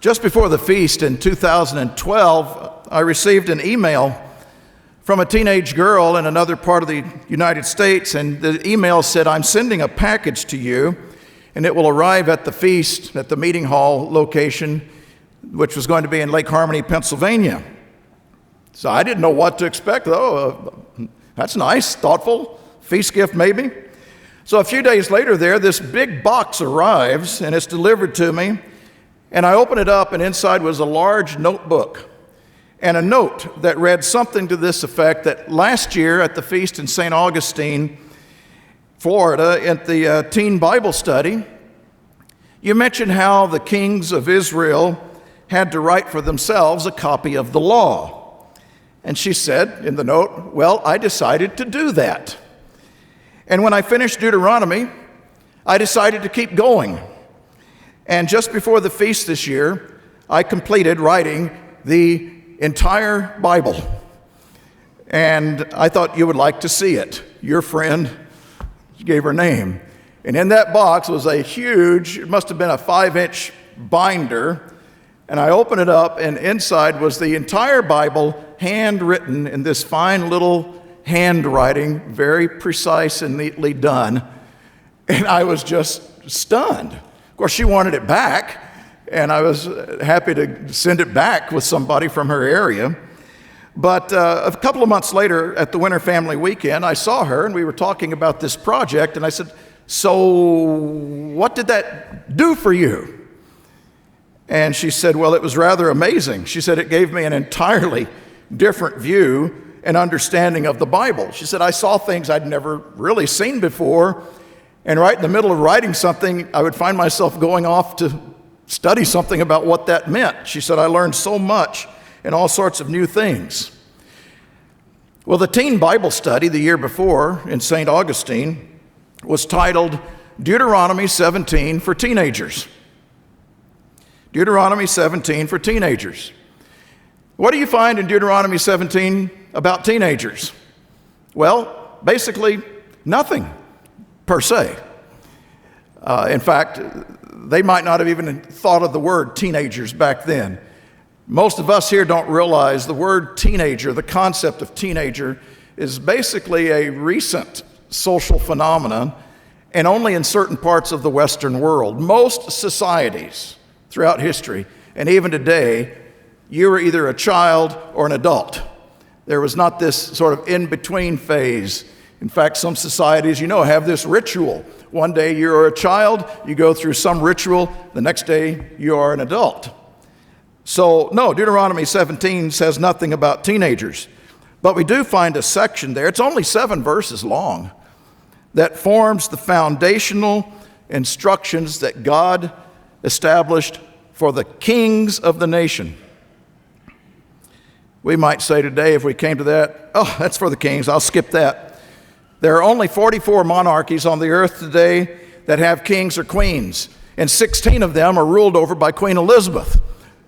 Just before the feast in 2012, I received an email from a teenage girl in another part of the United States, and the email said, "I'm sending a package to you, and it will arrive at the feast at the meeting hall location, which was going to be in Lake Harmony, Pennsylvania." So I didn't know what to expect. That's nice, thoughtful, feast gift maybe. So a few days later this big box arrives, and it's delivered to me. And I open it up, and inside was a large notebook and a note that read something to this effect: that last year at the feast in St. Augustine, Florida, at the teen Bible study, you mentioned how the kings of Israel had to write for themselves a copy of the law. And she said in the note, "Well, I decided to do that. And when I finished Deuteronomy, I decided to keep going. And just before the feast this year, I completed writing the entire Bible. And I thought you would like to see it. Your friend," she gave her name. And in that box was a huge, it must have been a 5-inch binder. And I opened it up, and inside was the entire Bible, handwritten in this fine little handwriting, very precise and neatly done. And I was just stunned. Of course, she wanted it back, and I was happy to send it back with somebody from her area. But a couple of months later at the Winter Family Weekend, I saw her, and we were talking about this project, and I said, "So what did that do for you?" And she said, "Well, it was rather amazing." She said, "It gave me an entirely different view and understanding of the Bible." She said, "I saw things I'd never really seen before, and right in the middle of writing something, I would find myself going off to study something about what that meant." She said, "I learned so much and all sorts of new things." Well, the teen Bible study the year before in St. Augustine was titled Deuteronomy 17 for Teenagers. Deuteronomy 17 for teenagers. What do you find in Deuteronomy 17 about teenagers? Well, basically nothing per se. In fact, they might not have even thought of the word teenagers back then. Most of us here don't realize the word teenager, the concept of teenager, is basically a recent social phenomenon, and only in certain parts of the Western world. Most societies throughout history, and even today, you were either a child or an adult. There was not this sort of in-between phase. In fact, some societies, have this ritual. One day you're a child, you go through some ritual, the next day you are an adult. So, no, Deuteronomy 17 says nothing about teenagers. But we do find a section there, it's only 7 verses long, that forms the foundational instructions that God established for the kings of the nation. We might say today, if we came to that, "Oh, that's for the kings, I'll skip that." There are only 44 monarchies on the earth today that have kings or queens, and 16 of them are ruled over by Queen Elizabeth.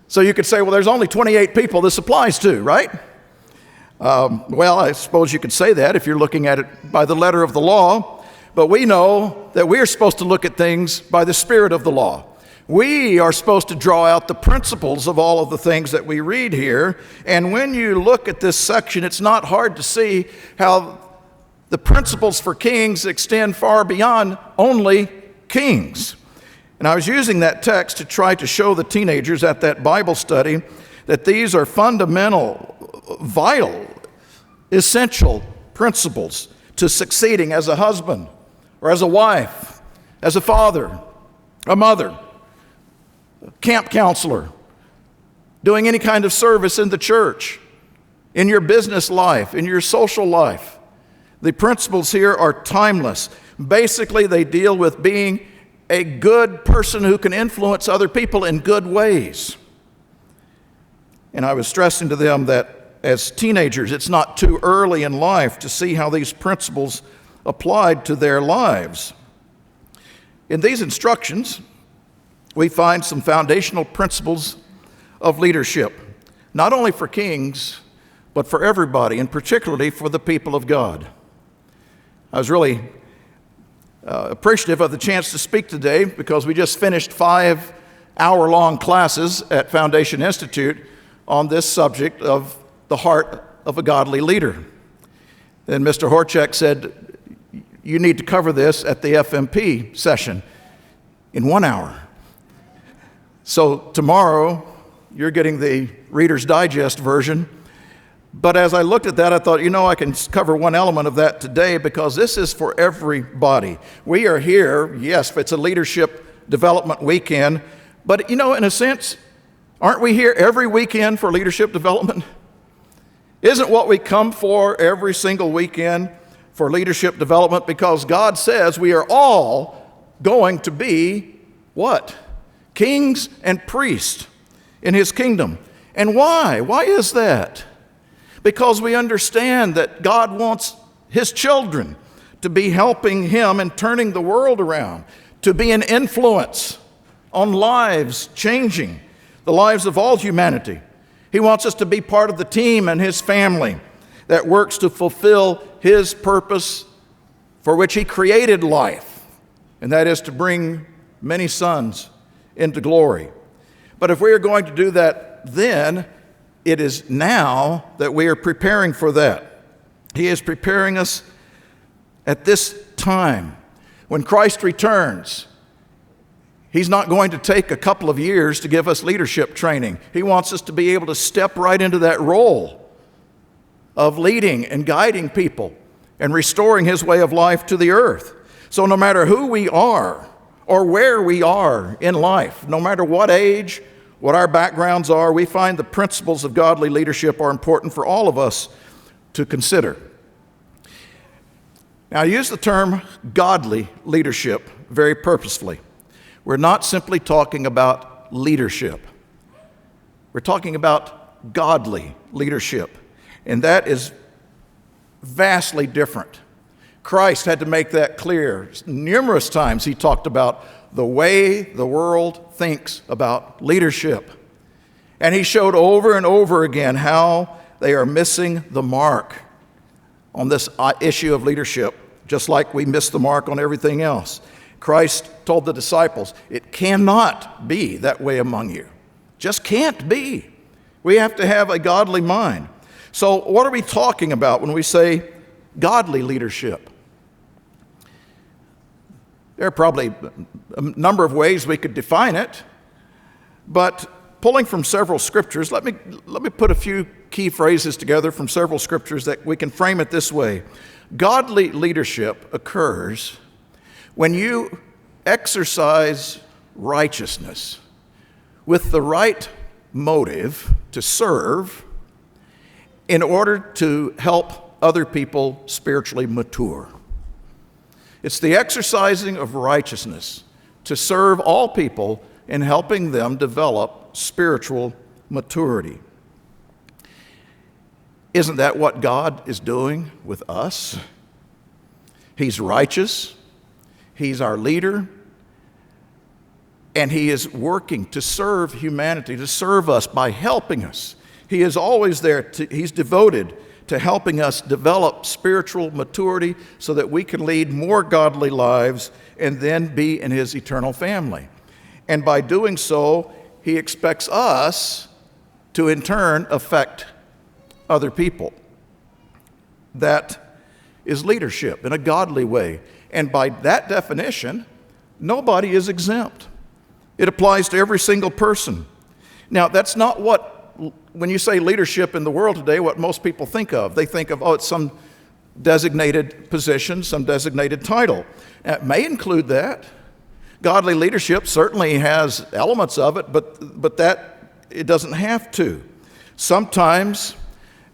So you could say, well, there's only 28 people this applies to, right? Well, I suppose you could say that if you're looking at it by the letter of the law, but we know that we're supposed to look at things by the spirit of the law. We are supposed to draw out the principles of all of the things that we read here, and when you look at this section, it's not hard to see how the principles for kings extend far beyond only kings. And I was using that text to try to show the teenagers at that Bible study that these are fundamental, vital, essential principles to succeeding as a husband or as a wife, as a father, a mother, a camp counselor, doing any kind of service in the church, in your business life, in your social life. The principles here are timeless. Basically, they deal with being a good person who can influence other people in good ways. And I was stressing to them that as teenagers, it's not too early in life to see how these principles applied to their lives. In these instructions, we find some foundational principles of leadership, not only for kings, but for everybody, and particularly for the people of God. I was really appreciative of the chance to speak today because we just finished 5 hour-long classes at Foundation Institute on this subject of the heart of a godly leader. Then Mr. Horchak said, you need to cover this at the FMP session in 1 hour. So tomorrow, you're getting the Reader's Digest version. But as I looked at that, I thought, I can cover one element of that today because this is for everybody. We are here, yes, it's a leadership development weekend, but in a sense, aren't we here every weekend for leadership development? Isn't what we come for every single weekend for leadership development? Because God says we are all going to be what? Kings and priests in His kingdom. And why? Why is that? Because we understand that God wants His children to be helping Him and turning the world around, to be an influence on lives, changing the lives of all humanity. He wants us to be part of the team and His family that works to fulfill His purpose for which He created life, and that is to bring many sons into glory. But if we are going to do that, then it is now that we are preparing for that. He is preparing us at this time. When Christ returns, He's not going to take a couple of years to give us leadership training. He wants us to be able to step right into that role of leading and guiding people and restoring His way of life to the earth. So no matter who we are or where we are in life, no matter what age, what our backgrounds are, we find the principles of godly leadership are important for all of us to consider. Now, I use the term godly leadership very purposefully. We're not simply talking about leadership. We're talking about godly leadership, and that is vastly different. Christ had to make that clear. Numerous times He talked about the way the world thinks about leadership. And He showed over and over again how they are missing the mark on this issue of leadership, just like we miss the mark on everything else. Christ told the disciples, it cannot be that way among you. Just can't be. We have to have a godly mind. So what are we talking about when we say godly leadership? There are probably a number of ways we could define it, but pulling from several scriptures, let me put a few key phrases together from several scriptures that we can frame it this way. Godly leadership occurs when you exercise righteousness with the right motive to serve in order to help other people spiritually mature. It's the exercising of righteousness to serve all people in helping them develop spiritual maturity. Isn't that what God is doing with us? He's righteous, He's our leader, and He is working to serve humanity, to serve us by helping us. He is always there. He's devoted to helping us develop spiritual maturity so that we can lead more godly lives and then be in His eternal family. And by doing so, He expects us to in turn affect other people. That is leadership in a godly way. And by that definition, nobody is exempt. It applies to every single person. Now, that's not what, when you say leadership in the world today, what most people think of. They think of, it's some designated position, some designated title. Now, it may include that. Godly leadership certainly has elements of it, but that it doesn't have to. Sometimes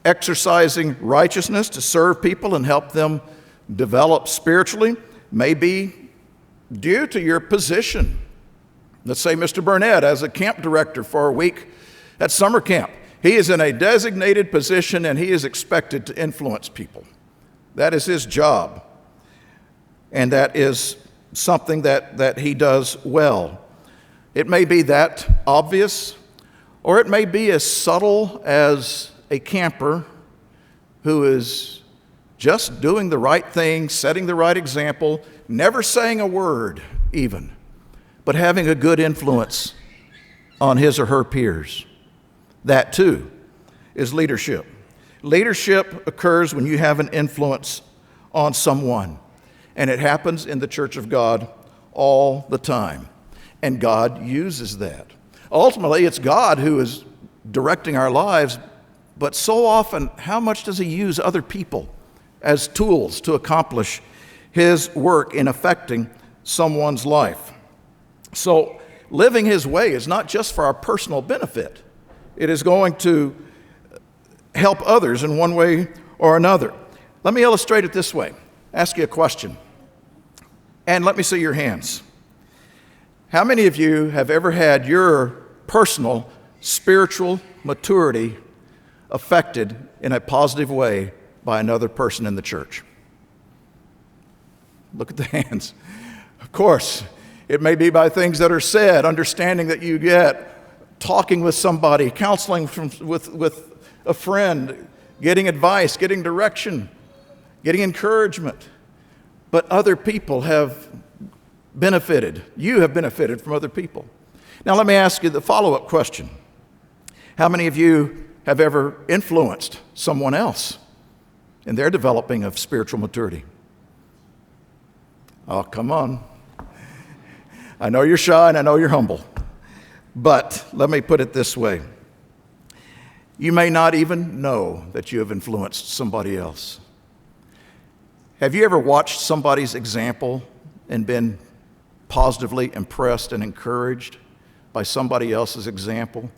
exercising righteousness to serve people and help them develop spiritually may be due to your position. Let's say Mr. Burnett, as a camp director for a week at summer camp, he is in a designated position and he is expected to influence people. That is his job, and that is something that he does well. It may be that obvious, or it may be as subtle as a camper who is just doing the right thing, setting the right example, never saying a word even, but having a good influence on his or her peers. That too is leadership. Leadership occurs when you have an influence on someone, and it happens in the church of God all the time, and God uses that. Ultimately, it's God who is directing our lives, but so often, how much does he use other people as tools to accomplish his work in affecting someone's life? So living his way is not just for our personal benefit. It is going to help others in one way or another. Let me illustrate it this way. Ask you a question, and let me see your hands. How many of you have ever had your personal spiritual maturity affected in a positive way by another person in the church? Look at the hands. Of course, it may be by things that are said, understanding that you get, talking with somebody, counseling with a friend, getting advice, getting direction, getting encouragement. But other people have benefited. You have benefited from other people. Now let me ask you the follow-up question. How many of you have ever influenced someone else in their developing of spiritual maturity? Oh, come on. I know you're shy and I know you're humble, but let me put it this way. You may not even know that you have influenced somebody else. Have you ever watched somebody's example and been positively impressed and encouraged by somebody else's example?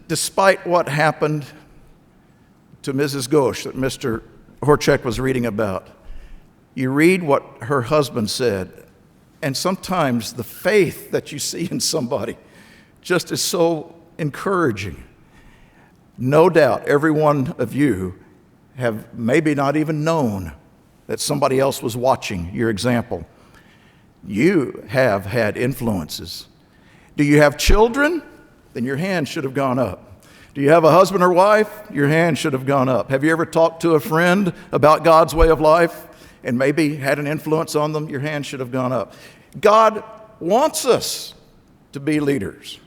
Despite what happened to Mrs. Ghosh that Mr. Horchek was reading about, you read what her husband said, and sometimes the faith that you see in somebody just is so encouraging. No doubt every one of you have maybe not even known that somebody else was watching your example. You have had influences. Do you have children? Then your hand should have gone up. Do you have a husband or wife? Your hand should have gone up. Have you ever talked to a friend about God's way of life and maybe had an influence on them? Your hand should have gone up. God wants us to be leaders.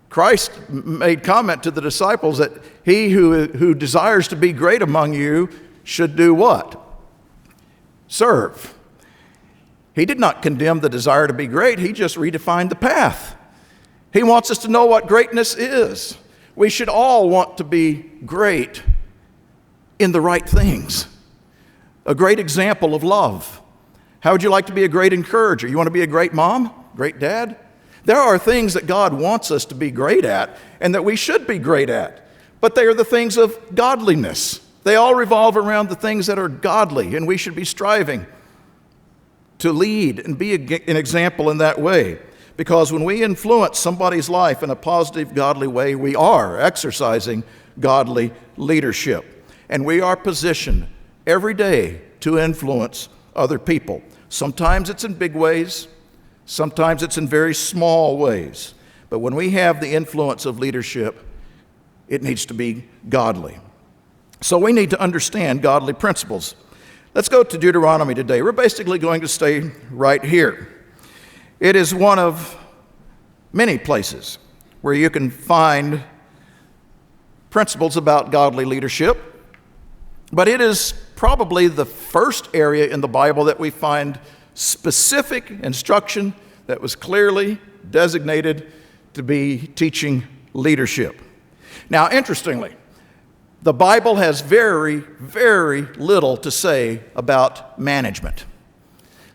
Christ made comment to the disciples that he who desires to be great among you should do what? Serve. He did not condemn the desire to be great. He just redefined the path. He wants us to know what greatness is. We should all want to be great in the right things. A great example of love. How would you like to be a great encourager? You want to be a great mom? Great dad? There are things that God wants us to be great at and that we should be great at, but they are the things of godliness. They all revolve around the things that are godly, and we should be striving to lead and be an example in that way. Because when we influence somebody's life in a positive, godly way, we are exercising godly leadership. And we are positioned every day to influence other people. Sometimes it's in big ways. Sometimes it's in very small ways. But when we have the influence of leadership, it needs to be godly. So we need to understand godly principles. Let's go to Deuteronomy today. We're basically going to stay right here. It is one of many places where you can find principles about godly leadership, but it is probably the first area in the Bible that we find specific instruction that was clearly designated to be teaching leadership. Now, interestingly, the Bible has very, very little to say about management.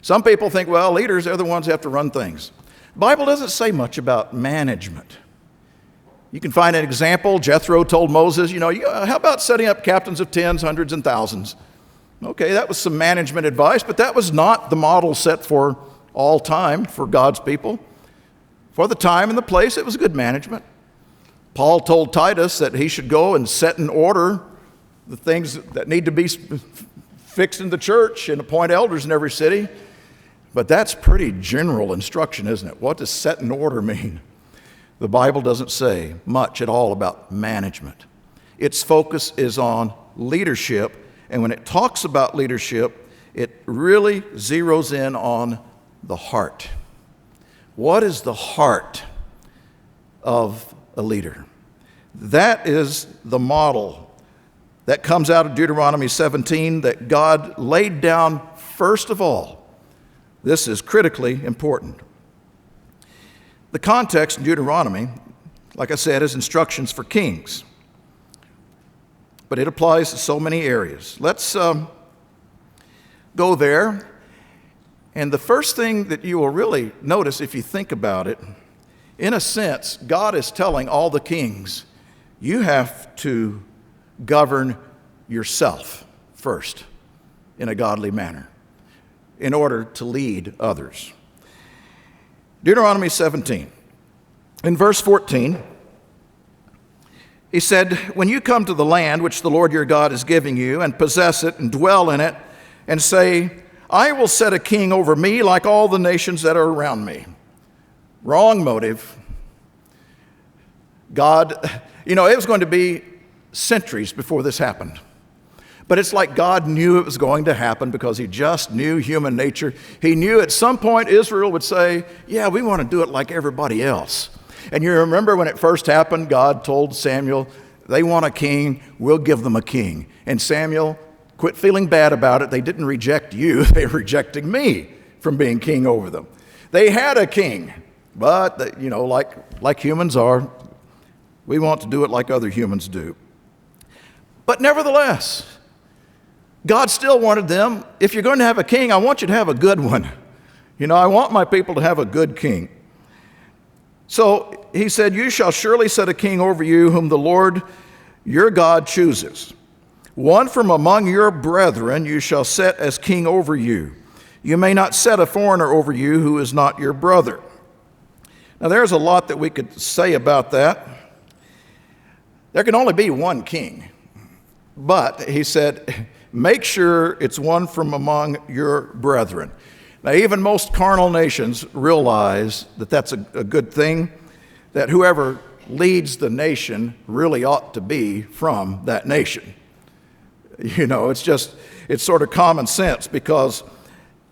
Some people think, well, leaders, they're the ones who have to run things. The Bible doesn't say much about management. You can find an example. Jethro told Moses, how about setting up captains of tens, hundreds, and thousands? Okay, that was some management advice, but that was not the model set for all time for God's people. For the time and the place, it was good management. Paul told Titus that he should go and set in order the things that need to be fixed in the church and appoint elders in every city. But that's pretty general instruction, isn't it? What does set in order mean? The Bible doesn't say much at all about management. Its focus is on leadership, and when it talks about leadership, it really zeroes in on the heart. What is the heart of a leader? That is the model that comes out of Deuteronomy 17 that God laid down first of all. This is critically important. The context in Deuteronomy, like I said, is instructions for kings. But it applies to so many areas. Let's go there. And the first thing that you will really notice if you think about it, in a sense, God is telling all the kings, you have to govern yourself first in a godly manner in order to lead others. Deuteronomy 17, in verse 14, he said, when you come to the land which the Lord your God is giving you and possess it and dwell in it and say, I will set a king over me like all the nations that are around me. Wrong motive. God, it was going to be centuries before this happened. But it's like God knew it was going to happen because he just knew human nature. He knew at some point Israel would say, yeah, we want to do it like everybody else. And you remember when it first happened, God told Samuel, they want a king, we'll give them a king. And Samuel, quit feeling bad about it. They didn't reject you, they were rejecting me from being king over them. They had a king, but, like humans are, we want to do it like other humans do. But nevertheless, God still wanted them, if you're going to have a king, I want you to have a good one. I want my people to have a good king. So he said, you shall surely set a king over you whom the Lord your God chooses. One from among your brethren you shall set as king over you. You may not set a foreigner over you who is not your brother. Now there's a lot that we could say about that. There can only be one king. But he said, make sure it's one from among your brethren. Now, even most carnal nations realize that that's a good thing, that whoever leads the nation really ought to be from that nation. It's sort of common sense, because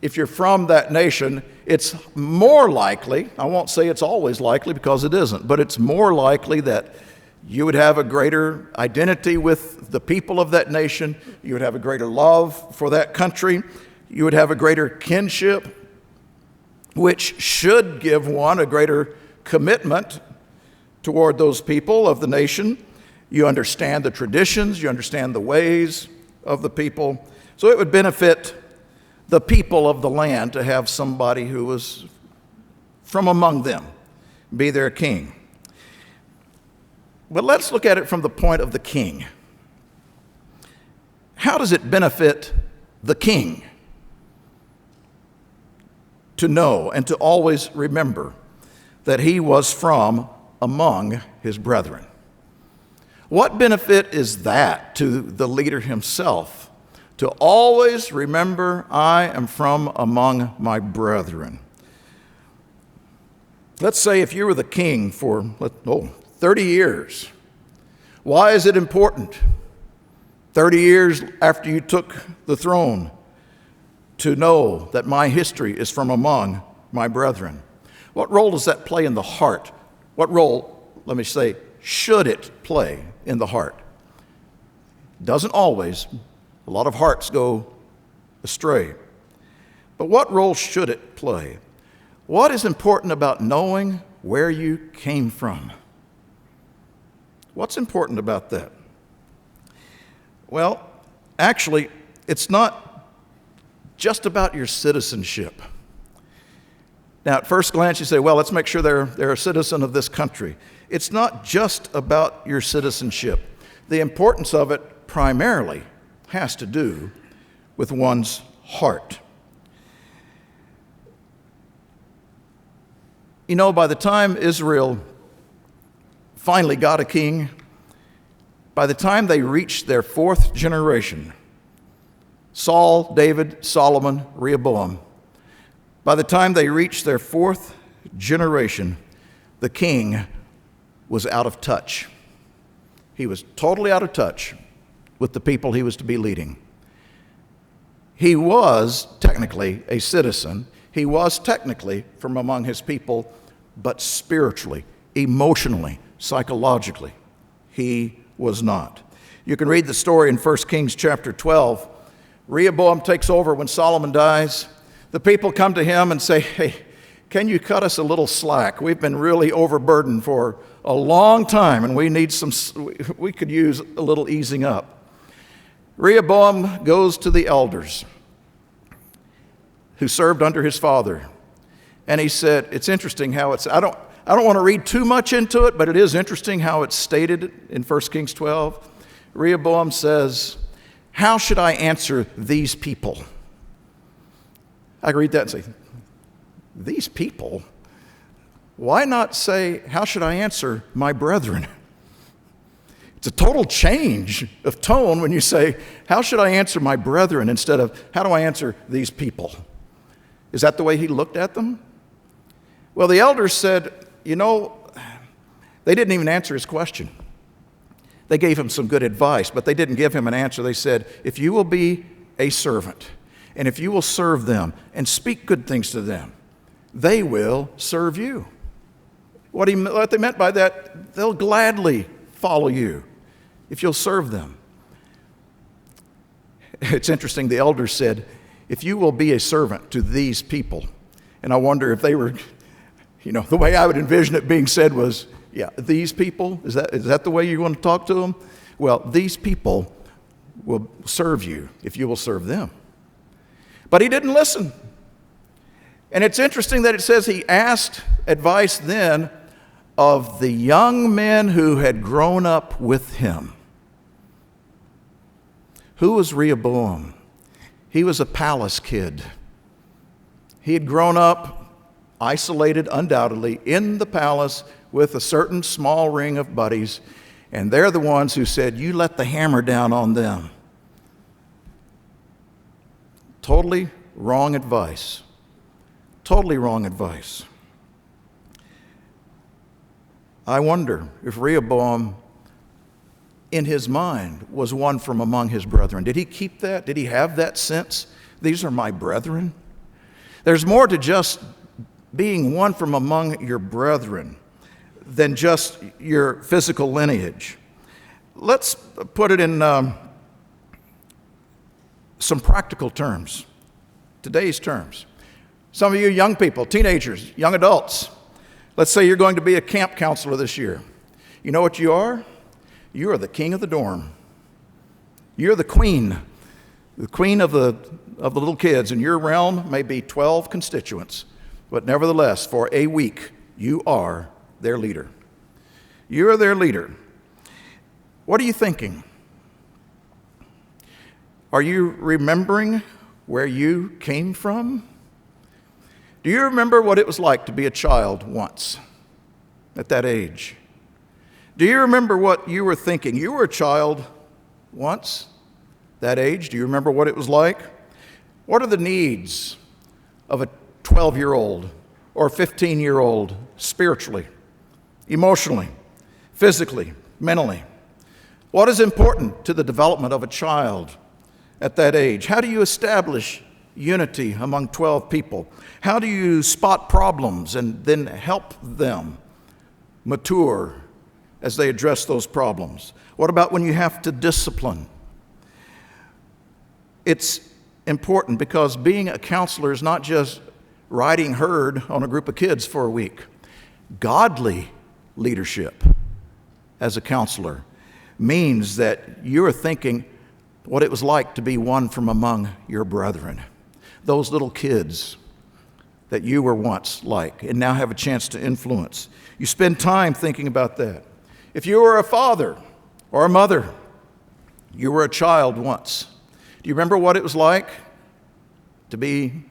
if you're from that nation, it's more likely, I won't say it's always likely because it isn't, but it's more likely that you would have a greater identity with the people of that nation. You would have a greater love for that country. You would have a greater kinship, which should give one a greater commitment toward those people of the nation. You understand the traditions. You understand the ways of the people. So it would benefit the people of the land to have somebody who was from among them be their king. But let's look at it from the point of the king. How does it benefit the king to know and to always remember that he was from among his brethren? What benefit is that to the leader himself, to always remember, I am from among my brethren? Let's say if you were the king for 30 years. Why is it important 30 years after you took the throne to know that my history is from among my brethren? What role does that play in the heart? What role, let me say, should it play in the heart? Doesn't always. A lot of hearts go astray. But what role should it play? What is important about knowing where you came from? What's important about that? Well, actually, it's not just about your citizenship. Now, at first glance, you say, well, let's make sure they're a citizen of this country. It's not just about your citizenship. The importance of it primarily has to do with one's heart. By the time Israel finally got a king, by the time they reached their fourth generation, Saul, David, Solomon, Rehoboam, by the time they reached their fourth generation, the king was out of touch. He was totally out of touch with the people he was to be leading. He was technically a citizen. He was technically from among his people, but spiritually, emotionally, psychologically, he was not. You can read the story in 1 Kings chapter 12. Rehoboam takes over when Solomon dies. The people come to him and say, hey, can you cut us a little slack? We've been really overburdened for a long time, and we could use a little easing up. Rehoboam goes to the elders who served under his father, and he said, it's interesting how I don't want to read too much into it, but it is interesting how it's stated in 1 Kings 12. Rehoboam says, how should I answer these people? I read that and say, these people? Why not say, how should I answer my brethren? It's a total change of tone when you say, how should I answer my brethren, instead of, how do I answer these people? Is that the way he looked at them? Well, the elders said, they didn't even answer his question. They gave him some good advice, but they didn't give him an answer. They said, if you will be a servant, and if you will serve them and speak good things to them, they will serve you. What they meant by that, they'll gladly follow you if you'll serve them. It's interesting, the elders said, if you will be a servant to these people, and I wonder if they were, the way I would envision it being said was, yeah, these people, is that the way you want to talk to them? Well, these people will serve you if you will serve them. But he didn't listen. And it's interesting that it says he asked advice then of the young men who had grown up with him. Who was Rehoboam? He was a palace kid. He had grown up isolated, undoubtedly, in the palace with a certain small ring of buddies, and they're the ones who said, you let the hammer down on them. Totally wrong advice. Totally wrong advice. I wonder if Rehoboam, in his mind, was one from among his brethren. Did he keep that? Did he have that sense? These are my brethren. There's more to just being one from among your brethren than just your physical lineage. Let's put it in some practical terms, today's terms. Some of you young people, teenagers, young adults, let's say you're going to be a camp counselor this year. You know what you are? You are the king of the dorm. You're the queen of the little kids, and your realm may be 12 constituents, but nevertheless, for a week, you are their leader. You are their leader. What are you thinking? Are you remembering where you came from? Do you remember what it was like to be a child once at that age? Do you remember what you were thinking? You were a child once, that age. Do you remember what it was like? What are the needs of a 12-year-old or 15-year-old spiritually, emotionally, physically, mentally? What is important to the development of a child at that age? How do you establish unity among 12 people? How do you spot problems and then help them mature as they address those problems? What about when you have to discipline? It's important because being a counselor is not just riding herd on a group of kids for a week. Godly leadership as a counselor means that you're thinking what it was like to be one from among your brethren. Those little kids that you were once like and now have a chance to influence. You spend time thinking about that. If you were a father or a mother, you were a child once. Do you remember what it was like to be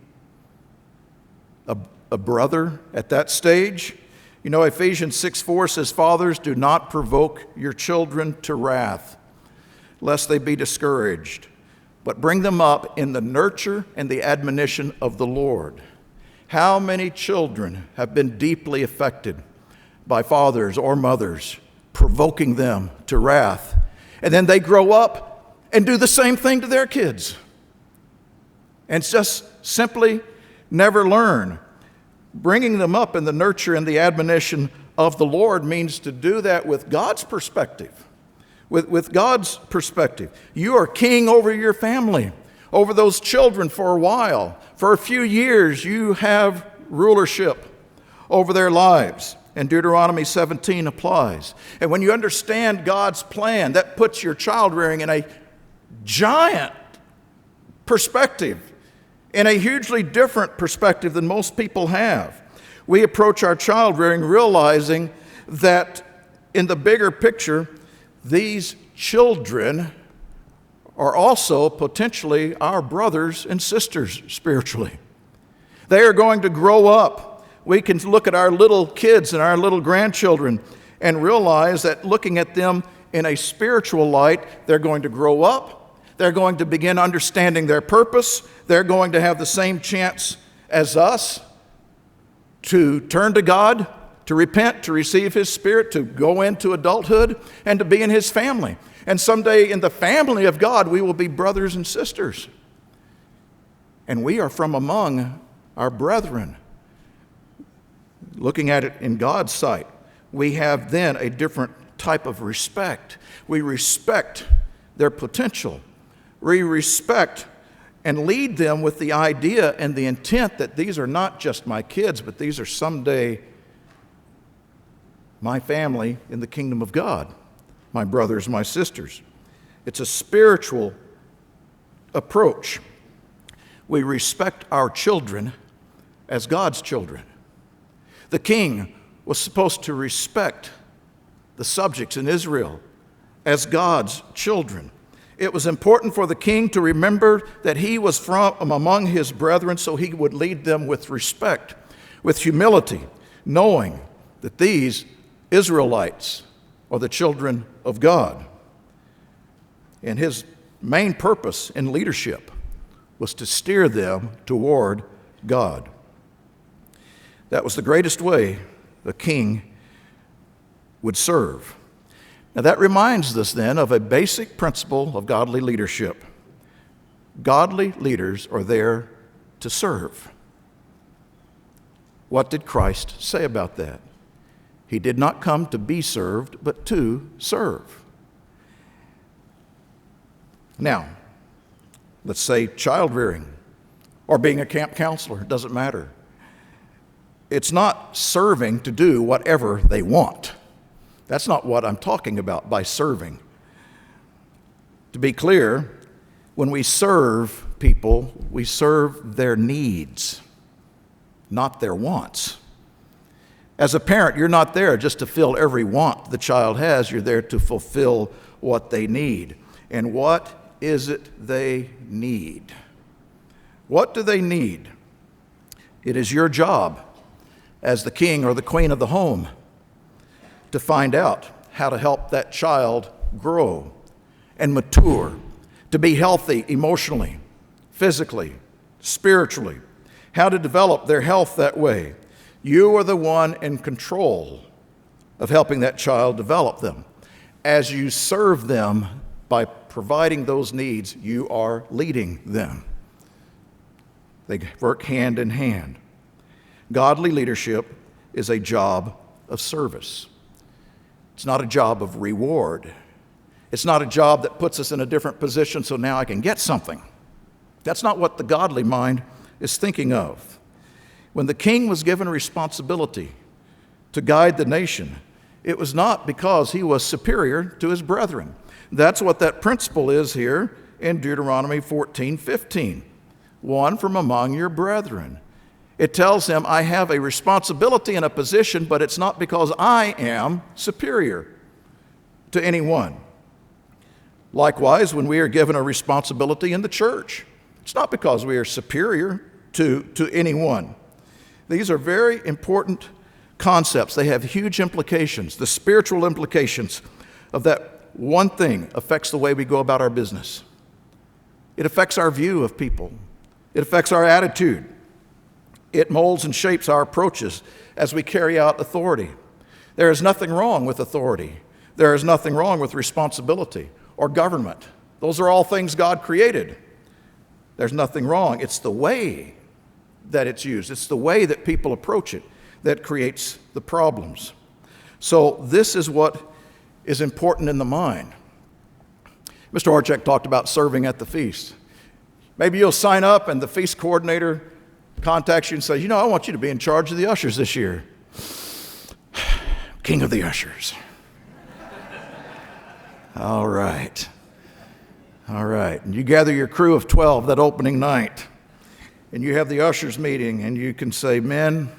a brother at that stage? You know, Ephesians 6:4 says, fathers, do not provoke your children to wrath, lest they be discouraged, but bring them up in the nurture and the admonition of the Lord. How many children have been deeply affected by fathers or mothers provoking them to wrath, and then they grow up and do the same thing to their kids? And it's just simply never learn. Bringing them up in the nurture and the admonition of the Lord means to do that with God's perspective. With God's perspective. You are king over your family, over those children for a while. For a few years, you have rulership over their lives. And Deuteronomy 17 applies. And when you understand God's plan, that puts your child rearing in a giant perspective, in a hugely different perspective than most people have. We approach our child rearing realizing that in the bigger picture, these children are also potentially our brothers and sisters spiritually. They are going to grow up. We can look at our little kids and our little grandchildren and realize that looking at them in a spiritual light, they're going to grow up. They're going to begin understanding their purpose. They're going to have the same chance as us to turn to God, to repent, to receive His Spirit, to go into adulthood, and to be in His family. And someday in the family of God, we will be brothers and sisters. And we are from among our brethren. Looking at it in God's sight, we have then a different type of respect. We respect their potential. We respect and lead them with the idea and the intent that these are not just my kids, but these are someday my family in the kingdom of God, my brothers, my sisters. It's a spiritual approach. We respect our children as God's children. The king was supposed to respect the subjects in Israel as God's children. It was important for the king to remember that he was from among his brethren, so he would lead them with respect, with humility, knowing that these Israelites are the children of God. And his main purpose in leadership was to steer them toward God. That was the greatest way the king would serve. Now that reminds us then of a basic principle of godly leadership. Godly leaders are there to serve. What did Christ say about that? He did not come to be served, but to serve. Now, let's say child rearing or being a camp counselor, it doesn't matter. It's not serving to do whatever they want. That's not what I'm talking about by serving. To be clear, when we serve people, we serve their needs, not their wants. As a parent, you're not there just to fill every want the child has. You're there to fulfill what they need. And what is it they need? What do they need? It is your job as the king or the queen of the home to find out how to help that child grow and mature, to be healthy emotionally, physically, spiritually, how to develop their health that way. You are the one in control of helping that child develop them. As you serve them by providing those needs, you are leading them. They work hand in hand. Godly leadership is a job of service. It's not a job of reward. It's not a job that puts us in a different position so now I can get something. That's not what the godly mind is thinking of. When the king was given responsibility to guide the nation, it was not because he was superior to his brethren. That's what that principle is here in Deuteronomy 14:15. One from among your brethren. It tells him, I have a responsibility and a position, but it's not because I am superior to anyone. Likewise, when we are given a responsibility in the church, it's not because we are superior to anyone. These are very important concepts. They have huge implications. The spiritual implications of that one thing affects the way we go about our business. It affects our view of people. It affects our attitude. It molds and shapes our approaches as we carry out authority. There is nothing wrong with authority. There is nothing wrong with responsibility or government. Those are all things God created. There's nothing wrong. It's the way that it's used. It's the way that people approach it that creates the problems. So this is what is important in the mind. Mr. Orchek talked about serving at the feast. Maybe you'll sign up and the feast coordinator contacts you and says, I want you to be in charge of the ushers this year. King of the ushers. All right. And you gather your crew of 12 that opening night, and you have the ushers meeting, and you can say, men,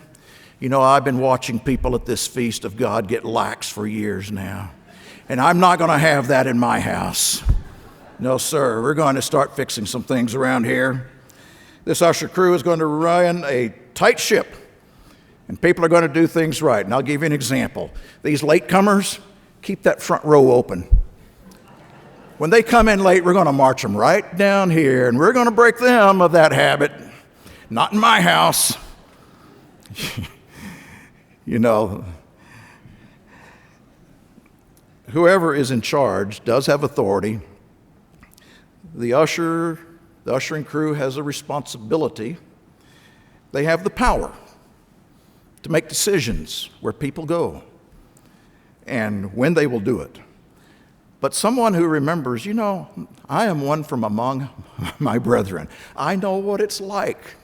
I've been watching people at this feast of God get lax for years now, and I'm not going to have that in my house. No, sir, we're going to start fixing some things around here. This usher crew is going to run a tight ship, and people are going to do things right. And I'll give you an example. These latecomers, keep that front row open. When they come in late, we're going to march them right down here, and we're going to break them of that habit. Not in my house. Whoever is in charge does have authority. The ushering crew has a responsibility. They have the power to make decisions where people go and when they will do it. But someone who remembers, I am one from among my brethren. I know what it's like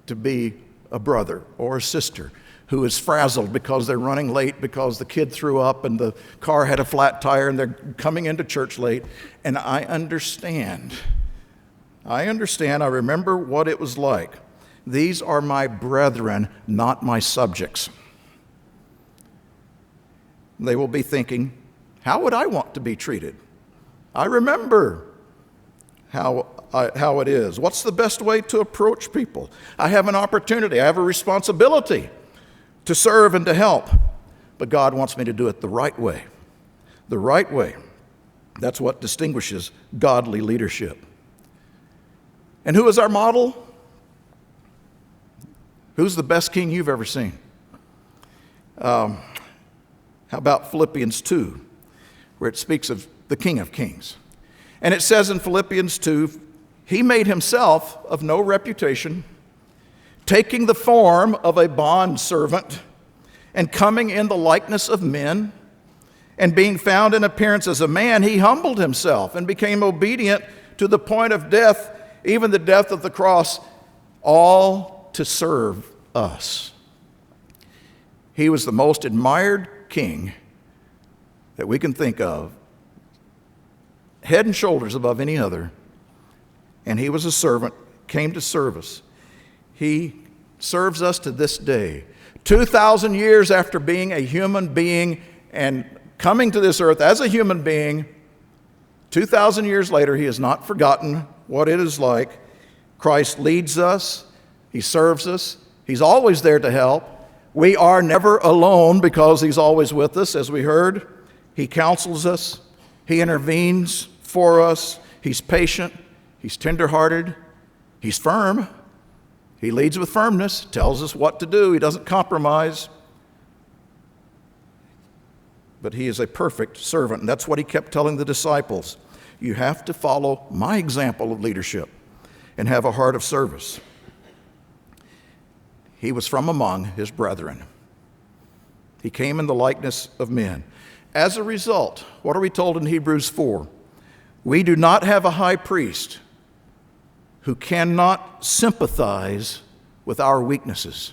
to be a brother or a sister who is frazzled because they're running late because the kid threw up and the car had a flat tire and they're coming into church late. And I understand. I remember what it was like. These are my brethren, not my subjects. They will be thinking, how would I want to be treated? I remember how it is. What's the best way to approach people? I have an opportunity. I have a responsibility to serve and to help. But God wants me to do it the right way. The right way. That's what distinguishes godly leadership. And who is our model? Who's the best king you've ever seen? How about Philippians 2, where it speaks of the King of Kings? And it says in Philippians 2, he made himself of no reputation, taking the form of a bondservant and coming in the likeness of men, and being found in appearance as a man, he humbled himself and became obedient to the point of death, even the death of the cross, all to serve us. He was the most admired king that we can think of, head and shoulders above any other. And he was a servant, came to serve us. He serves us to this day. 2,000 years after being a human being and coming to this earth as a human being, 2,000 years later, he has not forgotten what it is like. Christ leads us. He serves us. He's always there to help. We are never alone because he's always with us, as we heard. He counsels us. He intervenes for us. He's patient. He's tenderhearted. He's firm. He leads with firmness, tells us what to do. He doesn't compromise. But he is a perfect servant, and that's what he kept telling the disciples. You have to follow my example of leadership and have a heart of service. He was from among his brethren. He came in the likeness of men. As a result, what are we told in Hebrews 4? We do not have a high priest who cannot sympathize with our weaknesses,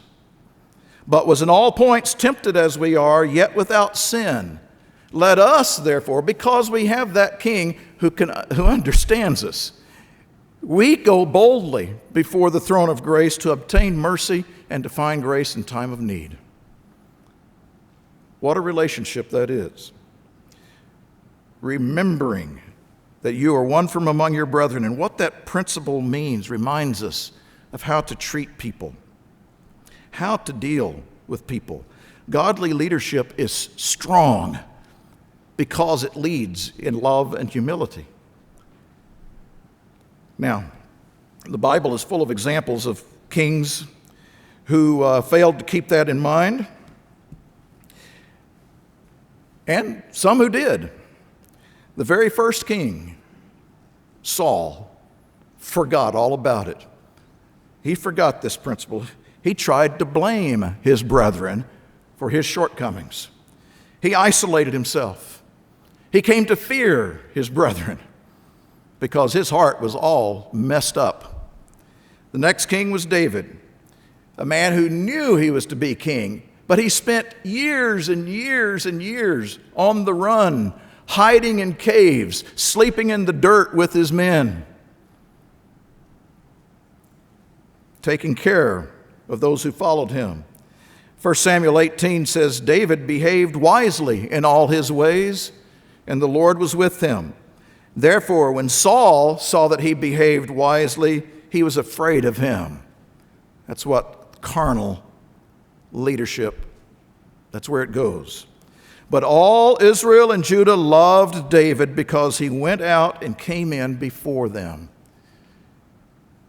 but was in all points tempted as we are, yet without sin. Let us, therefore, because we have that king who understands us, we go boldly before the throne of grace to obtain mercy and to find grace in time of need. What a relationship that is. Remembering that you are one from among your brethren, and what that principle means reminds us of how to treat people, how to deal with people. Godly leadership is strong because it leads in love and humility. Now, the Bible is full of examples of kings who failed to keep that in mind, and some who did. The very first king, Saul, forgot all about it. he forgot this principle. He tried to blame his brethren for his shortcomings. He isolated himself. He came to fear his brethren because his heart was all messed up. The next king was David, a man who knew he was to be king, but he spent years and years and years on the run, hiding in caves, sleeping in the dirt with his men, taking care of those who followed him. 1 Samuel 18 says, David behaved wisely in all his ways, and the Lord was with him. Therefore, when Saul saw that he behaved wisely, he was afraid of him. That's what carnal leadership, that's where it goes. But all Israel and Judah loved David because he went out and came in before them.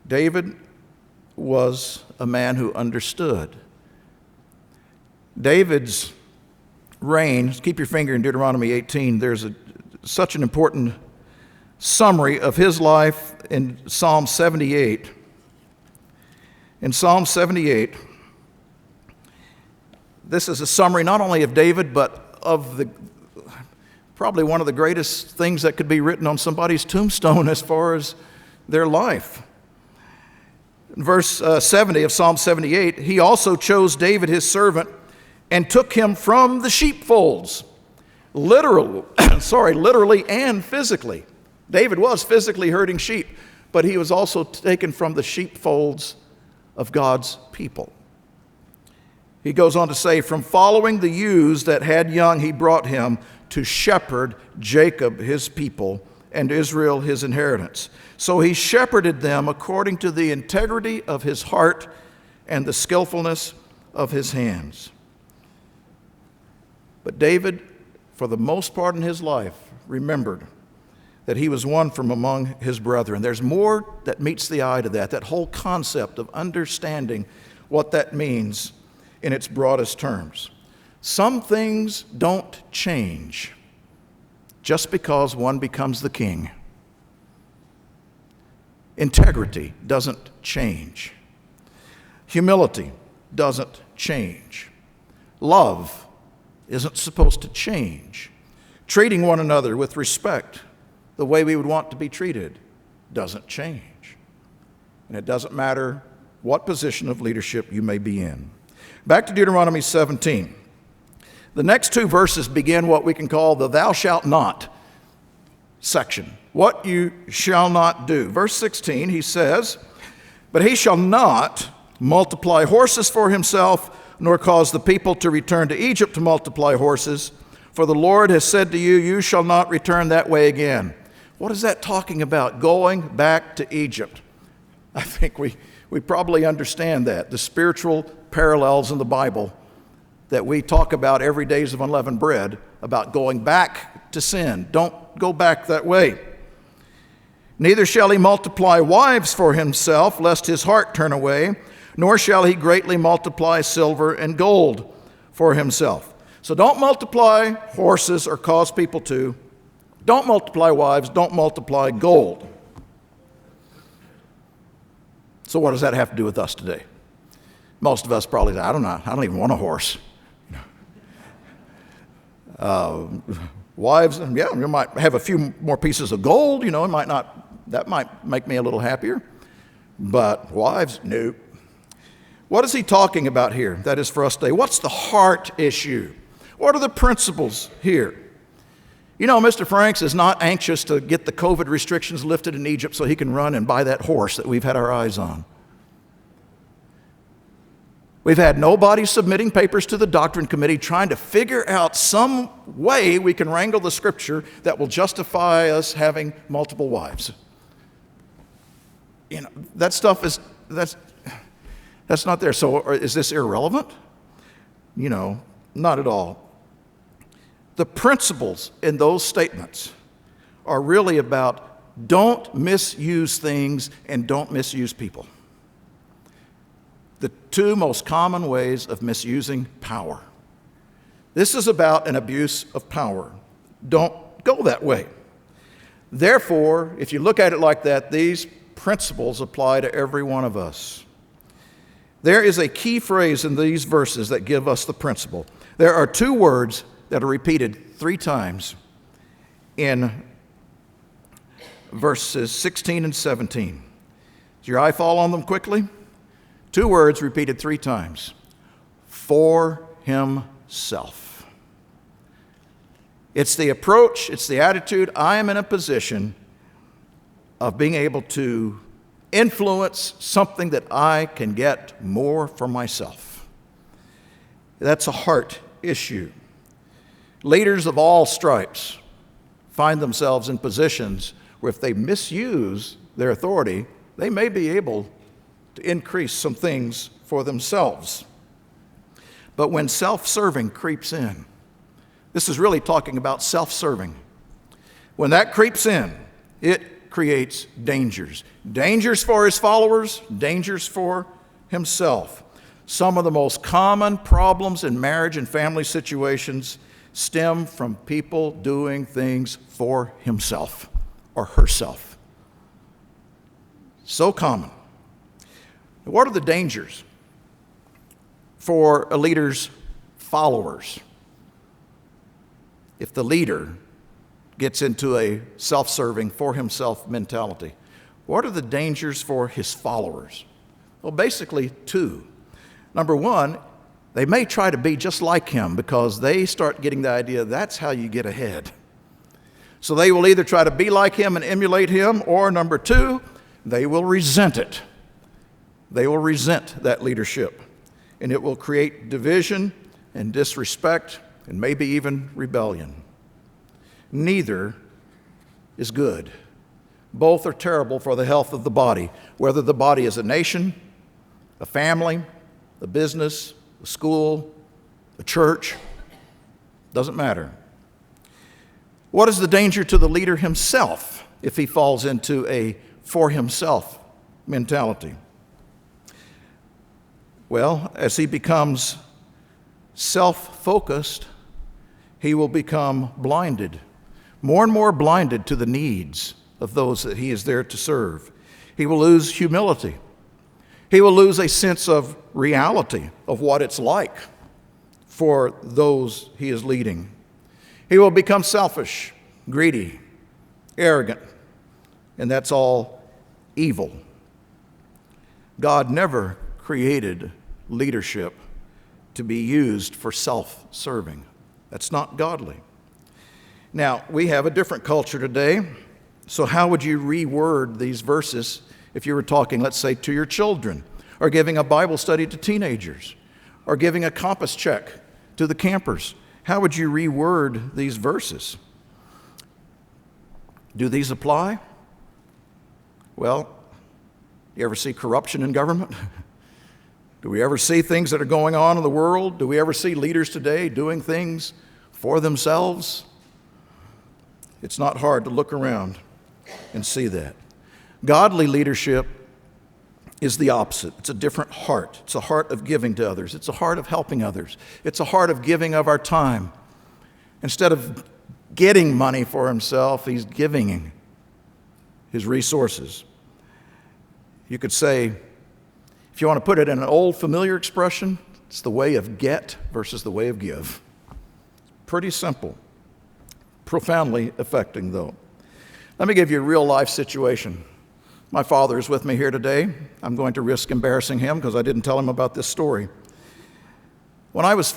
David was a man who understood. David's reign, keep your finger in Deuteronomy 18, there's such an important summary of his life in Psalm 78. In Psalm 78, this is a summary not only of David, but of probably one of the greatest things that could be written on somebody's tombstone as far as their life. In verse 70 of Psalm 78, he also chose David his servant and took him from the sheepfolds, literally and physically. David was physically herding sheep, but he was also taken from the sheepfolds of God's people. He goes on to say, from following the ewes that had young, he brought him to shepherd Jacob his people and Israel his inheritance. So he shepherded them according to the integrity of his heart and the skillfulness of his hands. But David, for the most part in his life, remembered that he was one from among his brethren. There's more that meets the eye to that whole concept of understanding what that means in its broadest terms. Some things don't change just because one becomes the king. Integrity doesn't change. Humility doesn't change. Love isn't supposed to change. Treating one another with respect, the way we would want to be treated, doesn't change. And it doesn't matter what position of leadership you may be in. Back to Deuteronomy 17. The next two verses begin what we can call the thou shalt not section. What you shall not do. Verse 16, he says, but he shall not multiply horses for himself, nor cause the people to return to Egypt to multiply horses. For the Lord has said to you, you shall not return that way again. What is that talking about? Going back to Egypt. I think we probably understand that. The spiritual parallels in the Bible that we talk about every days of unleavened bread, about going back to sin. Don't go back that way. Neither shall he multiply wives for himself, lest his heart turn away, nor shall he greatly multiply silver and gold for himself. So don't multiply horses or cause people to. Don't multiply wives, don't multiply gold. So what does that have to do with us today? Most of us probably say, I don't even want a horse. Wives, yeah, you might have a few more pieces of gold, that might make me a little happier. But wives, nope. What is he talking about here? That is for us today. What's the heart issue? What are the principles here? Mr. Franks is not anxious to get the COVID restrictions lifted in Egypt so he can run and buy that horse that we've had our eyes on. We've had nobody submitting papers to the doctrine committee trying to figure out some way we can wrangle the scripture that will justify us having multiple wives. That stuff that's not there. So is this irrelevant? Not at all. The principles in those statements are really about don't misuse things and don't misuse people. The two most common ways of misusing power. This is about an abuse of power. Don't go that way. Therefore, if you look at it like that, these principles apply to every one of us. There is a key phrase in these verses that give us the principle. There are two words that are repeated 3 times in verses 16 and 17. Does your eye fall on them quickly? 2 words repeated 3 times. For himself. It's the approach, it's the attitude. I am in a position of being able to influence something that I can get more for myself. That's a heart issue. Leaders of all stripes find themselves in positions where if they misuse their authority, they may be able to increase some things for themselves. But when self-serving creeps in, this is really talking about self-serving. When that creeps in, it creates dangers. Dangers for his followers, dangers for himself. Some of the most common problems in marriage and family situations stem from people doing things for himself or herself. So common. What are the dangers for a leader's followers if the leader gets into a self-serving, for himself mentality? What are the dangers for his followers? Well, basically 2. Number 1, they may try to be just like him because they start getting the idea that's how you get ahead. So they will either try to be like him and emulate him, or number 2, they will resent it. They will resent that leadership, and it will create division and disrespect and maybe even rebellion. Neither is good. Both are terrible for the health of the body, whether the body is a nation, a family, a business, a school, a church. Doesn't matter. What is the danger to the leader himself if he falls into a for himself mentality? Well, as he becomes self-focused, he will become blinded, more and more blinded to the needs of those that he is there to serve. He will lose humility. He will lose a sense of reality of what it's like for those he is leading. He will become selfish, greedy, arrogant, and that's all evil. God never created leadership to be used for self-serving. That's not godly. Now, we have a different culture today, so how would you reword these verses if you were talking, let's say, to your children, or giving a Bible study to teenagers, or giving a compass check to the campers? How would you reword these verses? Do these apply? Well, you ever see corruption in government? Do we ever see things that are going on in the world? Do we ever see leaders today doing things for themselves? It's not hard to look around and see that. Godly leadership is the opposite. It's a different heart. It's a heart of giving to others. It's a heart of helping others. It's a heart of giving of our time. Instead of getting money for himself, he's giving his resources. You could say, if you want to put it in an old familiar expression, it's the way of get versus the way of give. Pretty simple. Profoundly affecting, though. Let me give you a real life situation. My father is with me here today. I'm going to risk embarrassing him because I didn't tell him about this story. When I was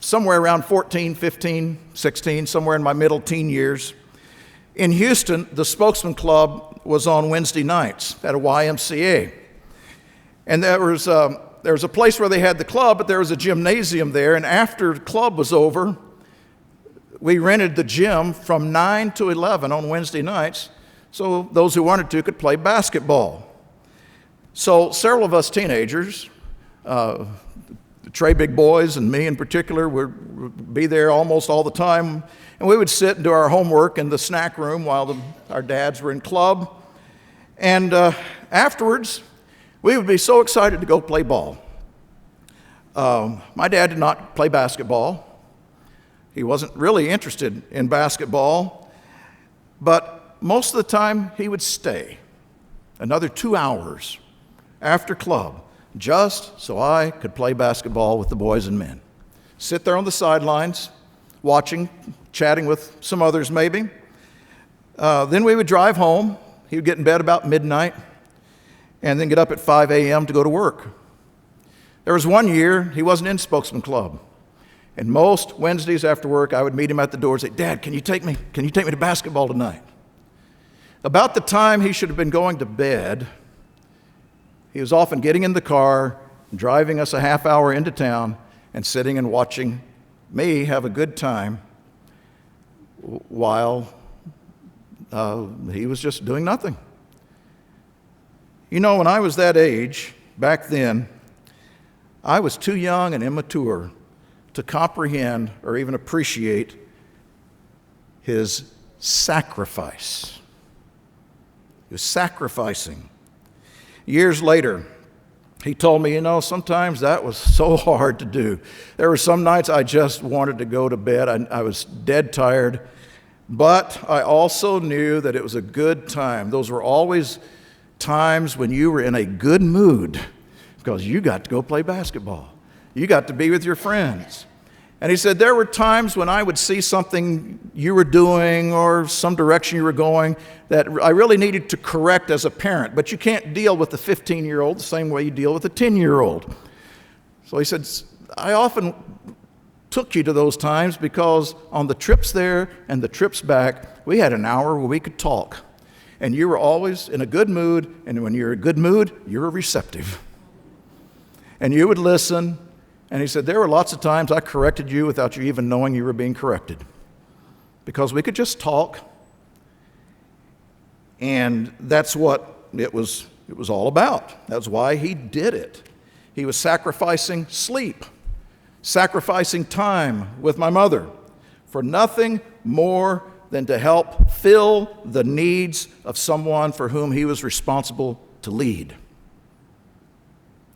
somewhere around 14, 15, 16, somewhere in my middle teen years, in Houston, the Spokesman Club was on Wednesday nights at a YMCA. And there was a place where they had the club, but there was a gymnasium there. And after the club was over, we rented the gym from 9 to 11 on Wednesday nights, so those who wanted to could play basketball. So several of us teenagers, the Trey big boys and me in particular, would be there almost all the time, and we would sit and do our homework in the snack room while our dads were in club. And afterwards, we would be so excited to go play ball. My dad did not play basketball. He wasn't really interested in basketball, but most of the time he would stay another 2 hours after club just so I could play basketball with the boys and men. Sit there on the sidelines, watching, chatting with some others maybe. Then we would drive home. He would get in bed about midnight and then get up at 5 a.m. to go to work. There was one year he wasn't in Spokesman Club. And most Wednesdays after work, I would meet him at the door and say, "Dad, can you take me to basketball tonight?" About the time he should have been going to bed, he was often getting in the car, driving us a half hour into town, and sitting and watching me have a good time while he was just doing nothing. You know, when I was that age, back then, I was too young and immature to comprehend or even appreciate his sacrifice. He was sacrificing. Years later, he told me, sometimes that was so hard to do. There were some nights I just wanted to go to bed. I was dead tired, but I also knew that it was a good time. Those were always times when you were in a good mood because you got to go play basketball. You got to be with your friends. And he said, there were times when I would see something you were doing or some direction you were going that I really needed to correct as a parent, but you can't deal with the 15-year-old the same way you deal with a 10-year-old. So he said, I often took you to those times because on the trips there and the trips back, we had an hour where we could talk. And you were always in a good mood, and when you're in a good mood, you're receptive. And you would listen. And he said, there were lots of times I corrected you without you even knowing you were being corrected because we could just talk. And that's what it was all about. That's why he did it. He was sacrificing sleep, sacrificing time with my mother for nothing more than to help fill the needs of someone for whom he was responsible to lead.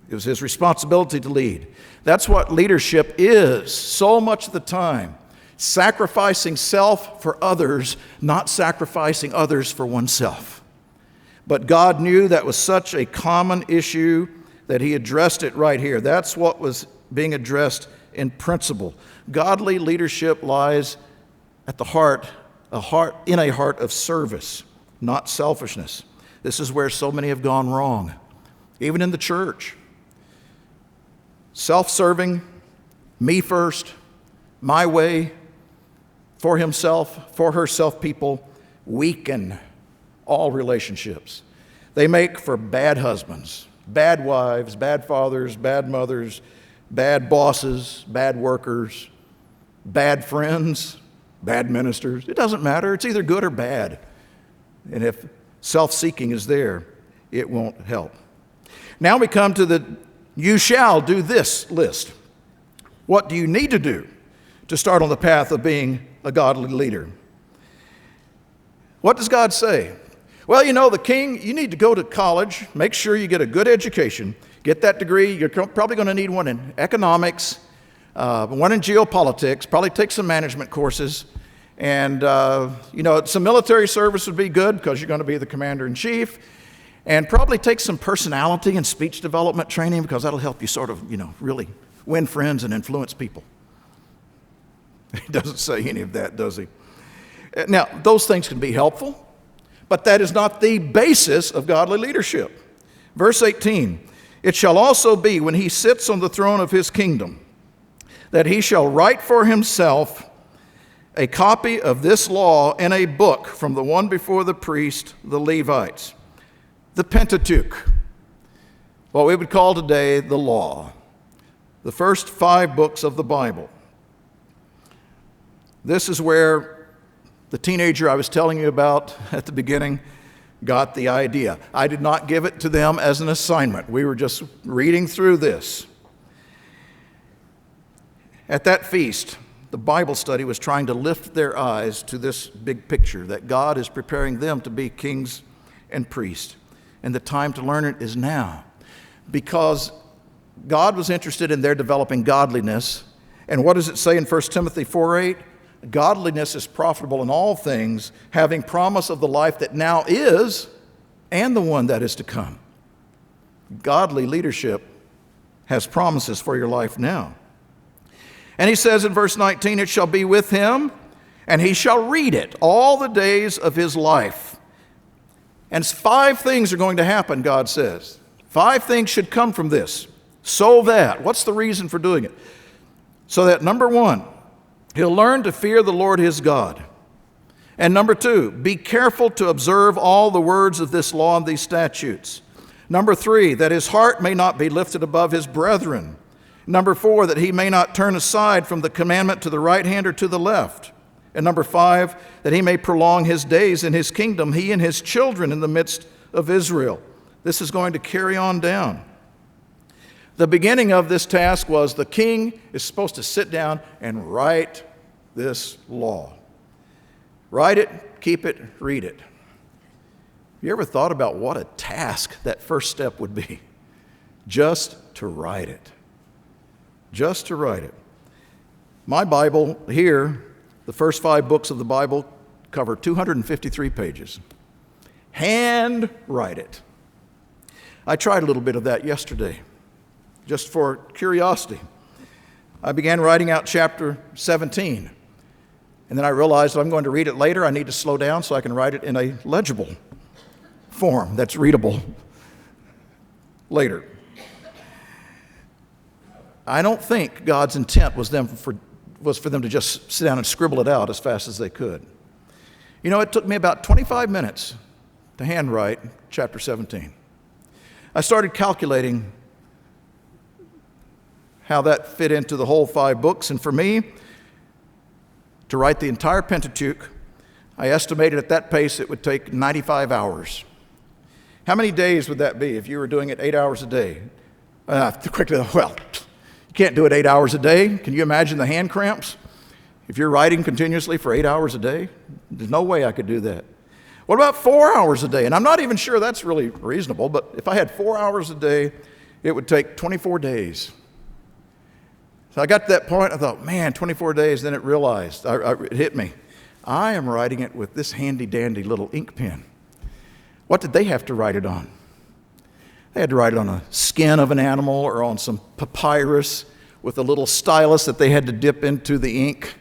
It was his responsibility to lead. That's what leadership is so much of the time. Sacrificing self for others, not sacrificing others for oneself. But God knew that was such a common issue that he addressed it right here. That's what was being addressed in principle. Godly leadership lies at the heart of service, not selfishness. This is where so many have gone wrong, even in the church. Self-serving, me first, my way, for himself, for herself people weaken all relationships. They make for bad husbands, bad wives, bad fathers, bad mothers, bad bosses, bad workers, bad friends, bad ministers. It doesn't matter. It's either good or bad. And if self-seeking is there, it won't help. Now we come to the you shall do this list. What do you need to do to start on the path of being a godly leader? What does God say? Well, the king, you need to go to college, make sure you get a good education, get that degree. You're probably going to need one in economics, one in geopolitics, probably take some management courses. And, some military service would be good because you're going to be the commander-in-chief. And probably take some personality and speech development training because that'll help you sort of, really win friends and influence people. He doesn't say any of that, does he? Now, those things can be helpful, but that is not the basis of godly leadership. Verse 18, it shall also be when he sits on the throne of his kingdom that he shall write for himself a copy of this law in a book from the one before the priest, the Levites. The Pentateuch, what we would call today the law, the first 5 books of the Bible. This is where the teenager I was telling you about at the beginning got the idea. I did not give it to them as an assignment. We were just reading through this. At that feast, the Bible study was trying to lift their eyes to this big picture that God is preparing them to be kings and priests. And the time to learn it is now. Because God was interested in their developing godliness. And what does it say in 1 Timothy 4:8? Godliness is profitable in all things, having promise of the life that now is and the one that is to come. Godly leadership has promises for your life now. And he says in verse 19, it shall be with him, and he shall read it all the days of his life. And 5 things are going to happen, God says. 5 things should come from this. So that, what's the reason for doing it? So that, number 1, he'll learn to fear the Lord his God. And number 2, be careful to observe all the words of this law and these statutes. Number 3, that his heart may not be lifted above his brethren. Number 4, that he may not turn aside from the commandment to the right hand or to the left. And number 5, that he may prolong his days in his kingdom, he and his children in the midst of Israel. This is going to carry on down. The beginning of this task was the king is supposed to sit down and write this law. Write it, keep it, read it. Have you ever thought about what a task that first step would be? Just to write it. Just to write it. My Bible here, the first 5 books of the Bible cover 253 pages. Hand write it. I tried a little bit of that yesterday, just for curiosity. I began writing out chapter 17, and then I realized if I'm going to read it later, I need to slow down so I can write it in a legible form that's readable later. I don't think God's intent was for them to just sit down and scribble it out as fast as they could. You know, it took me about 25 minutes to handwrite chapter 17. I started calculating how that fit into the whole 5 books, and for me, to write the entire Pentateuch, I estimated at that pace it would take 95 hours. How many days would that be if you were doing it 8 hours a day? Quickly, well, you can't do it 8 hours a day. Can you imagine the hand cramps? If you're writing continuously for 8 hours a day, there's no way I could do that. What about 4 hours a day? And I'm not even sure that's really reasonable, but if I had 4 hours a day, it would take 24 days. So I got to that point, I thought, man, 24 days, then it hit me. I am writing it with this handy-dandy little ink pen. What did they have to write it on? They had to write it on a skin of an animal or on some papyrus with a little stylus that they had to dip into the ink.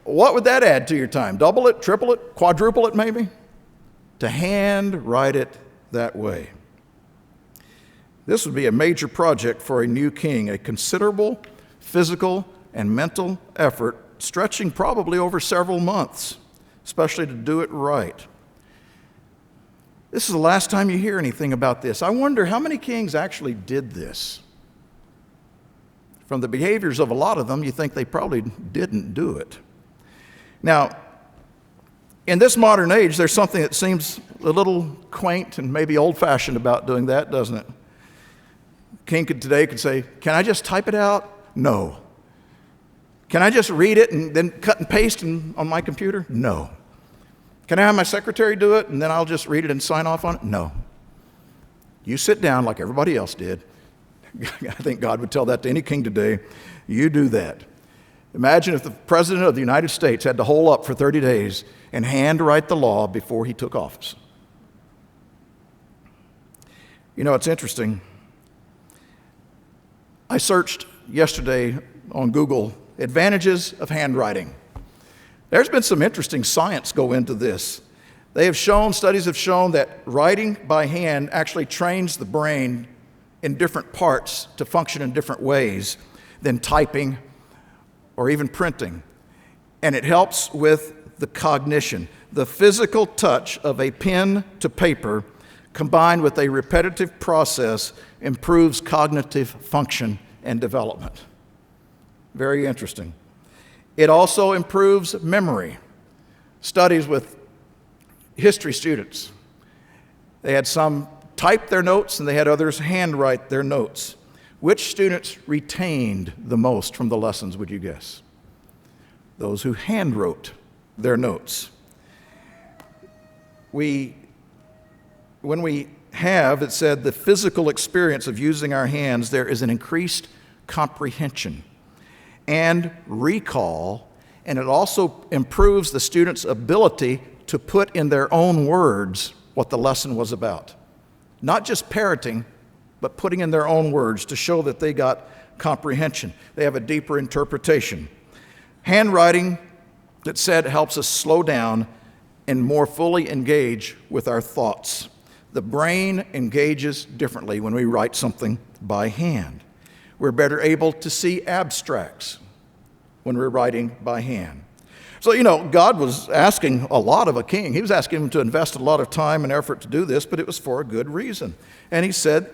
What would that add to your time? Double it, triple it, quadruple it maybe? To hand write it that way. This would be a major project for a new king, a considerable physical and mental effort stretching probably over several months, especially to do it right. This is the last time you hear anything about this. I wonder how many kings actually did this. From the behaviors of a lot of them, you think they probably didn't do it. Now, in this modern age, there's something that seems a little quaint and maybe old-fashioned about doing that, doesn't it? King today could say, can I just type it out? No. Can I just read it and then cut and paste on my computer? No. Can I have my secretary do it and then I'll just read it and sign off on it? No. You sit down like everybody else did. I think God would tell that to any king today. You do that. Imagine if the President of the United States had to hole up for 30 days and handwrite the law before he took office. You know, it's interesting. I searched yesterday on Google advantages of handwriting. There's been some interesting science go into this. Studies have shown that writing by hand actually trains the brain in different parts to function in different ways than typing or even printing. And it helps with the cognition. The physical touch of a pen to paper combined with a repetitive process improves cognitive function and development. Very interesting. It also improves memory. Studies with history students. They had some type their notes and they had others handwrite their notes. Which students retained the most from the lessons, would you guess? Those who handwrote their notes. When we have, it said, the physical experience of using our hands, there is an increased comprehension and recall, and it also improves the student's ability to put in their own words what the lesson was about. Not just parroting, but putting in their own words to show that they got comprehension. They have a deeper interpretation. Handwriting, that said, helps us slow down and more fully engage with our thoughts. The brain engages differently when we write something by hand. We're better able to see abstracts when we're writing by hand. So, God was asking a lot of a king. He was asking him to invest a lot of time and effort to do this, but it was for a good reason. And he said,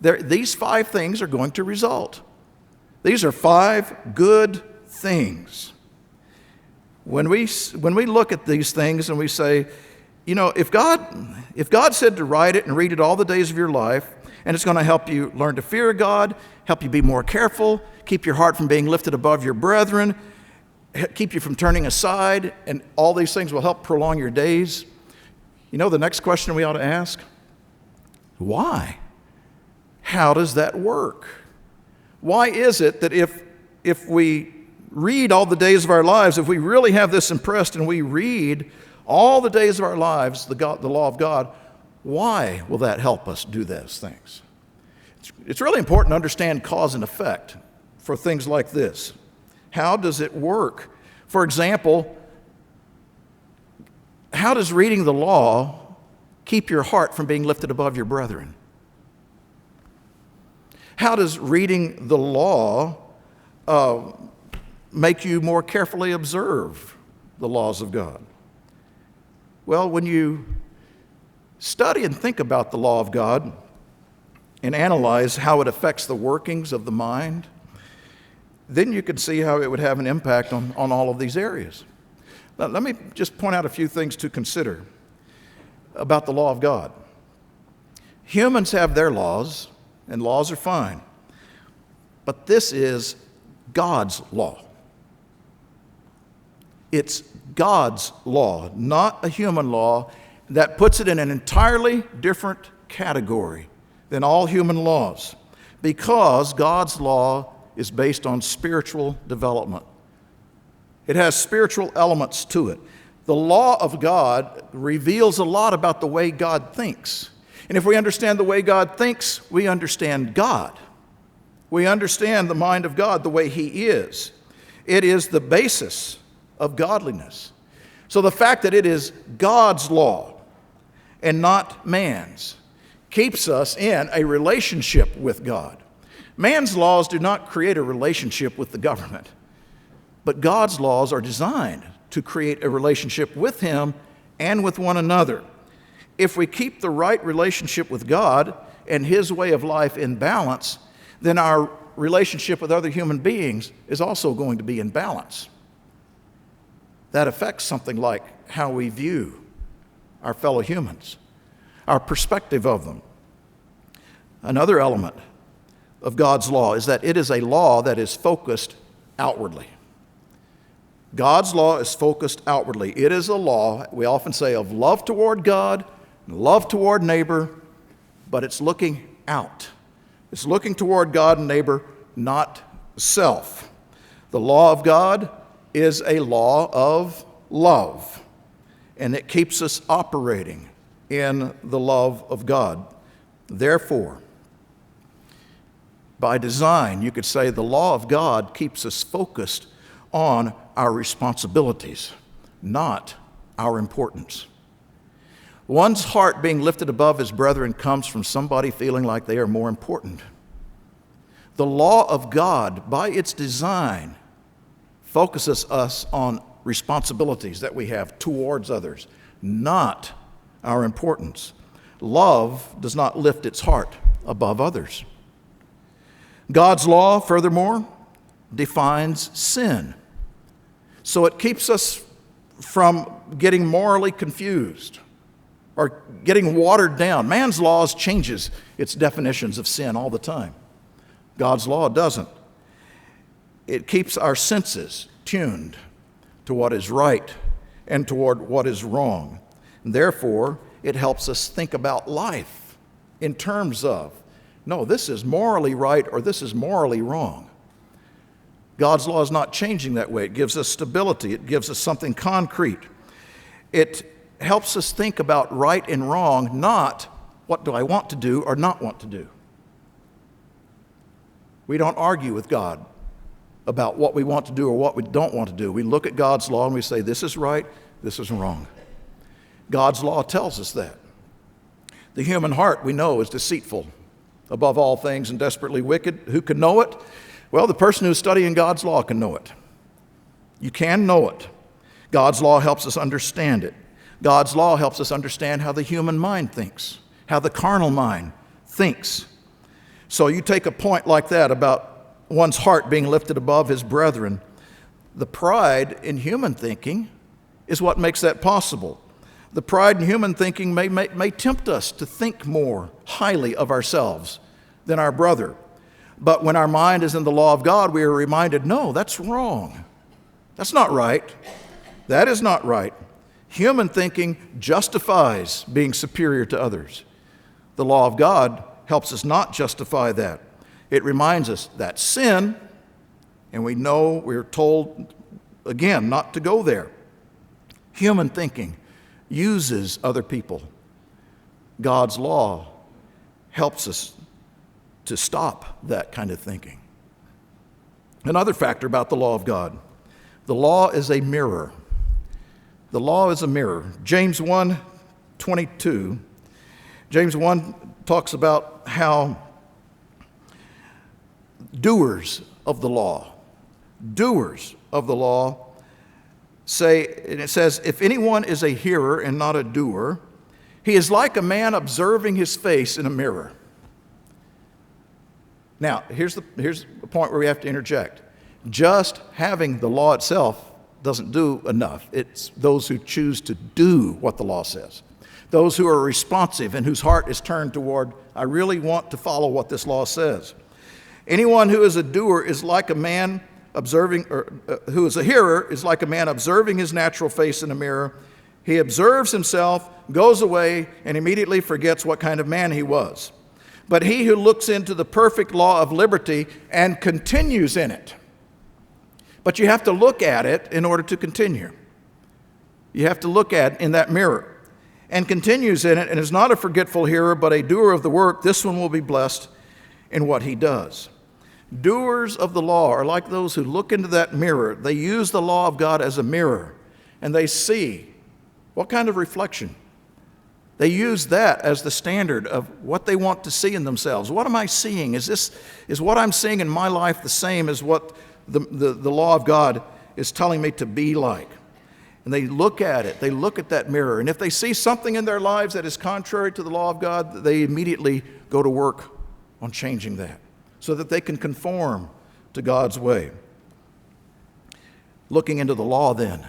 these 5 things are going to result. These are 5 good things. When we look at these things and we say, if God said to write it and read it all the days of your life, and it's going to help you learn to fear God, help you be more careful, keep your heart from being lifted above your brethren, keep you from turning aside, and all these things will help prolong your days. The next question we ought to ask, why? How does that work? Why is it that if we read all the days of our lives, if we really have this impressed and we read all the days of our lives, the law of God, why will that help us do those things? It's really important to understand cause and effect for things like this. How does it work? For example, how does reading the law keep your heart from being lifted above your brethren? How does reading the law make you more carefully observe the laws of God? Well, when you study and think about the law of God and analyze how it affects the workings of the mind, then you can see how it would have an impact on all of these areas. Now, let me just point out a few things to consider about the law of God. Humans have their laws, and laws are fine, but this is God's law. It's God's law, not a human law, that puts it in an entirely different category than all human laws, because God's law is based on spiritual development. It has spiritual elements to it. The law of God reveals a lot about the way God thinks. And if we understand the way God thinks, we understand God. We understand the mind of God the way He is. It is the basis of godliness. So the fact that it is God's law and not man's keeps us in a relationship with God. Man's laws do not create a relationship with the government, but God's laws are designed to create a relationship with Him and with one another. If we keep the right relationship with God and His way of life in balance, then our relationship with other human beings is also going to be in balance. That affects something like how we view our fellow humans, our perspective of them. Another element of God's law is that it is a law that is focused outwardly. God's law is focused outwardly. It is a law, we often say, of love toward God, love toward neighbor, but it's looking out. It's looking toward God and neighbor, not self. The law of God is a law of love, and it keeps us operating in the love of God. Therefore, by design, you could say the law of God keeps us focused on our responsibilities, not our importance. One's heart being lifted above his brethren comes from somebody feeling like they are more important. The law of God, by its design, focuses us on responsibilities that we have towards others, not our importance. Love does not lift its heart above others. God's law, furthermore, defines sin. So it keeps us from getting morally confused or getting watered down. Man's laws changes its definitions of sin all the time. God's law doesn't. It keeps our senses tuned to what is right and toward what is wrong. And therefore, it helps us think about life in terms of, no, this is morally right or this is morally wrong. God's law is not changing that way. It gives us stability. It gives us something concrete. It helps us think about right and wrong, not what do I want to do or not want to do. We don't argue with God about what we want to do or what we don't want to do. We look at God's law and we say, this is right, this is wrong. God's law tells us that. The human heart, we know, is deceitful above all things and desperately wicked. Who can know it? Well, the person who's studying God's law can know it. You can know it. God's law helps us understand it. God's law helps us understand how the human mind thinks, how the carnal mind thinks. So you take a point like that about one's heart being lifted above his brethren. The pride in human thinking is what makes that possible. The pride in human thinking may tempt us to think more highly of ourselves than our brother. But when our mind is in the law of God, we are reminded, no, that's wrong. That's not right. That is not right. Human thinking justifies being superior to others. The law of God helps us not justify that. It reminds us that sin, and we know we're told, again, not to go there. Human thinking uses other people. God's law helps us to stop that kind of thinking. Another factor about the law of God, the law is a mirror. The law is a mirror. James 1:22, James 1 talks about how doers of the law say, and it says, if anyone is a hearer and not a doer, he is like a man observing his face in a mirror. Now, here's the point where we have to interject. Just having the law itself doesn't do enough. It's those who choose to do what the law says. Those who are responsive and whose heart is turned toward, I really want to follow what this law says. Anyone who is a doer is like a man observing, or who is a hearer is like a man observing his natural face in a mirror. He observes himself, goes away, and immediately forgets what kind of man he was. But he who looks into the perfect law of liberty and continues in it. But you have to look at it in order to continue. You have to look at it in that mirror. And continues in it, and is not a forgetful hearer, but a doer of the work. This one will be blessed in what he does. Doers of the law are like those who look into that mirror. They use the law of God as a mirror, and they see what kind of reflection. They use that as the standard of what they want to see in themselves. What am I seeing? Is what I'm seeing in my life the same as what the law of God is telling me to be like? And they look at it. They look at that mirror. And if they see something in their lives that is contrary to the law of God, they immediately go to work on changing that so that they can conform to God's way. Looking into the law, then,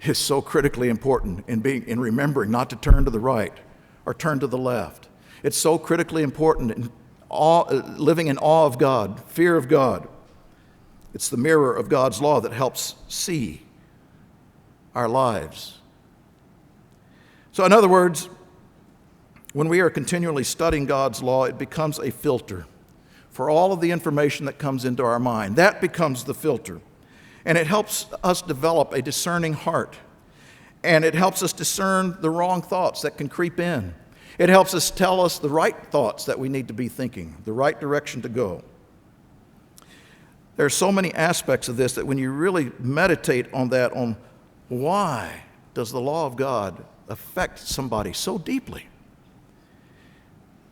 is so critically important in remembering not to turn to the right or turn to the left. It's so critically important in living in awe of God, fear of God. It's the mirror of God's law that helps see our lives. So in other words, when we are continually studying God's law, it becomes a filter for all of the information that comes into our mind. That becomes the filter. And it helps us develop a discerning heart. And it helps us discern the wrong thoughts that can creep in. It helps us tell us the right thoughts that we need to be thinking, the right direction to go. There are so many aspects of this that when you really meditate on that, on why does the law of God affect somebody so deeply?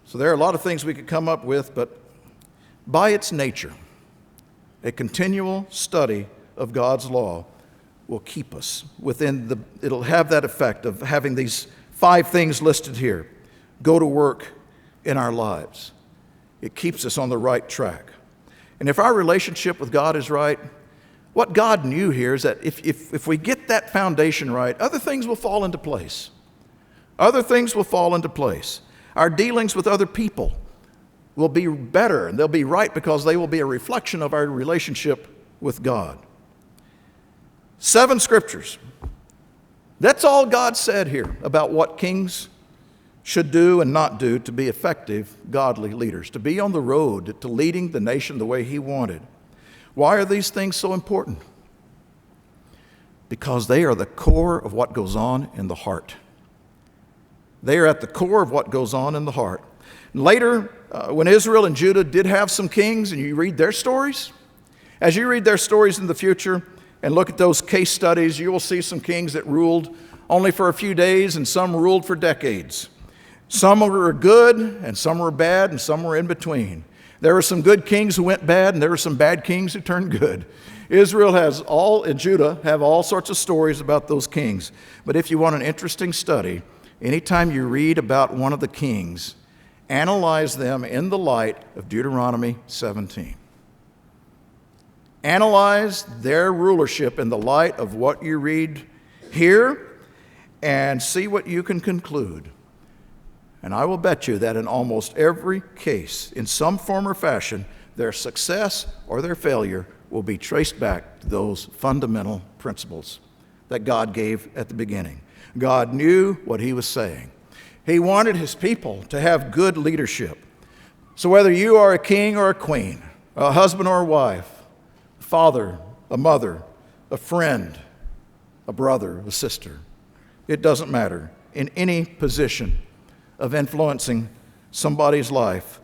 So there are a lot of things we could come up with, but by its nature, a continual study of God's law will keep us within it'll have that effect of having these 5 things listed here go to work in our lives. It keeps us on the right track. And if our relationship with God is right, what God knew here is that if we get that foundation right, other things will fall into place. Other things will fall into place. Our dealings with other people will be better, and they'll be right because they will be a reflection of our relationship with God. 7 scriptures. That's all God said here about what kings should do and not do to be effective, godly leaders, to be on the road to leading the nation the way He wanted. Why are these things so important? Because they are the core of what goes on in the heart. They are at the core of what goes on in the heart. Later, when Israel and Judah did have some kings, and you read their stories, as you read their stories in the future and look at those case studies, you will see some kings that ruled only for a few days and some ruled for decades. Some were good and some were bad and some were in between. There were some good kings who went bad and there were some bad kings who turned good. Israel and Judah have all sorts of stories about those kings. But if you want an interesting study, anytime you read about one of the kings, analyze them in the light of Deuteronomy 17. Analyze their rulership in the light of what you read here and see what you can conclude. And I will bet you that in almost every case, in some form or fashion, their success or their failure will be traced back to those fundamental principles that God gave at the beginning. God knew what he was saying. He wanted his people to have good leadership. So whether you are a king or a queen, a husband or a wife, a father, a mother, a friend, a brother, a sister, it doesn't matter. In any position of influencing somebody's life,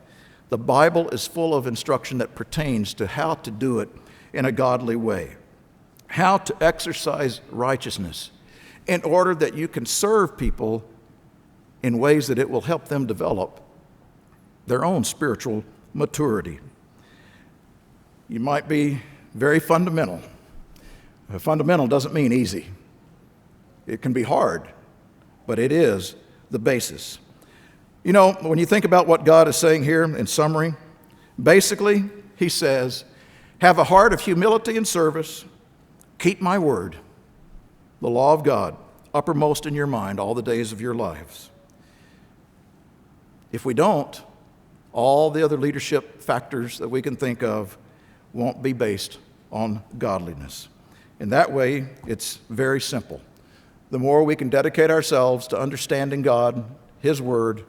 the Bible is full of instruction that pertains to how to do it in a godly way, how to exercise righteousness in order that you can serve people in ways that it will help them develop their own spiritual maturity. You might be very fundamental. Fundamental doesn't mean easy. It can be hard, but it is the basis. You know, when you think about what God is saying here in summary, basically, he says, have a heart of humility and service, keep my word, the law of God, uppermost in your mind all the days of your lives. If we don't, all the other leadership factors that we can think of won't be based on godliness. In that way, it's very simple. The more we can dedicate ourselves to understanding God, his word,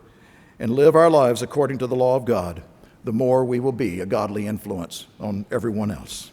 and live our lives according to the law of God, the more we will be a godly influence on everyone else.